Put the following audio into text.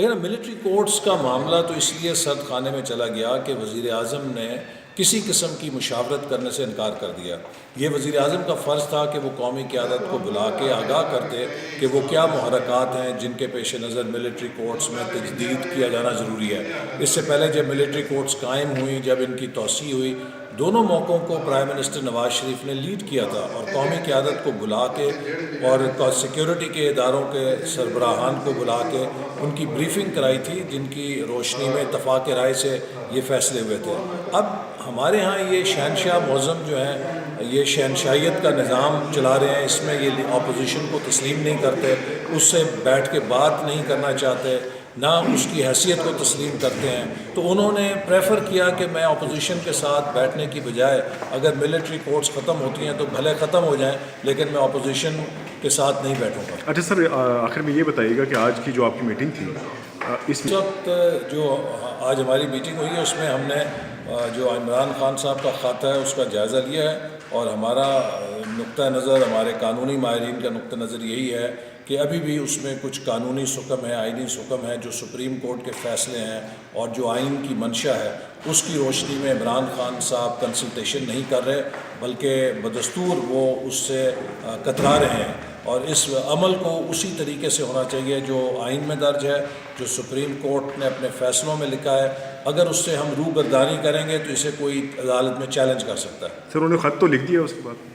لیکن military courts کا معاملہ تو اس لیے سرد خانے میں چلا گیا کہ وزیر اعظم نے کسی قسم کی مشاورت کرنے سے انکار کر دیا۔ یہ وزیر اعظم کا فرض تھا کہ وہ قومی قیادت کو بلا کے آگاہ کرتے کہ وہ کیا محرکات ہیں جن کے پیش نظر ملٹری کورٹس میں تجدید کیا جانا ضروری ہے۔ اس سے پہلے جب ملٹری کورٹس قائم ہوئی، جب ان کی توسیع ہوئی، دونوں موقعوں کو پرائم منسٹر نواز شریف نے لیڈ کیا تھا اور قومی قیادت کو بلا کے اور سیکیورٹی کے اداروں کے سربراہان کو بلا کے ان کی بریفنگ کرائی تھی، جن کی روشنی میں اتفاق رائے سے یہ فیصلے ہوئے تھے۔ اب ہمارے ہاں یہ شہنشاہ معظم جو ہیں یہ شہنشاہیت کا نظام چلا رہے ہیں، اس میں یہ اپوزیشن کو تسلیم نہیں کرتے، اس سے بیٹھ کے بات نہیں کرنا چاہتے، نہ اس کی حیثیت کو تسلیم کرتے ہیں۔ تو انہوں نے پریفر کیا کہ میں اپوزیشن کے ساتھ بیٹھنے کی بجائے اگر ملٹری کورٹس ختم ہوتی ہیں تو بھلے ختم ہو جائیں، لیکن میں اپوزیشن کے ساتھ نہیں بیٹھوں گا۔ اچھا سر، آخر میں یہ بتائیے گا کہ آج کی جو آپ کی میٹنگ تھی اس وقت جو آج ہماری میٹنگ ہوئی ہے اس میں ہم نے جو عمران خان صاحب کا خط ہے اس کا جائزہ لیا ہے، اور ہمارا نقطہ نظر، ہمارے قانونی ماہرین کا نقطہ نظر یہی ہے کہ ابھی بھی اس میں کچھ قانونی سکم ہے، آئینی سکم ہے، جو سپریم کورٹ کے فیصلے ہیں اور جو آئین کی منشا ہے اس کی روشنی میں عمران خان صاحب کنسلٹیشن نہیں کر رہے، بلکہ بدستور وہ اس سے کترا رہے ہیں، اور اس عمل کو اسی طریقے سے ہونا چاہیے جو آئین میں درج ہے، جو سپریم کورٹ نے اپنے فیصلوں میں لکھا ہے۔ اگر اس سے ہم روگردانی کریں گے تو اسے کوئی عدالت میں چیلنج کر سکتا ہے۔ سر انہوں نے خط تو لکھ دیا اس کے بعد؟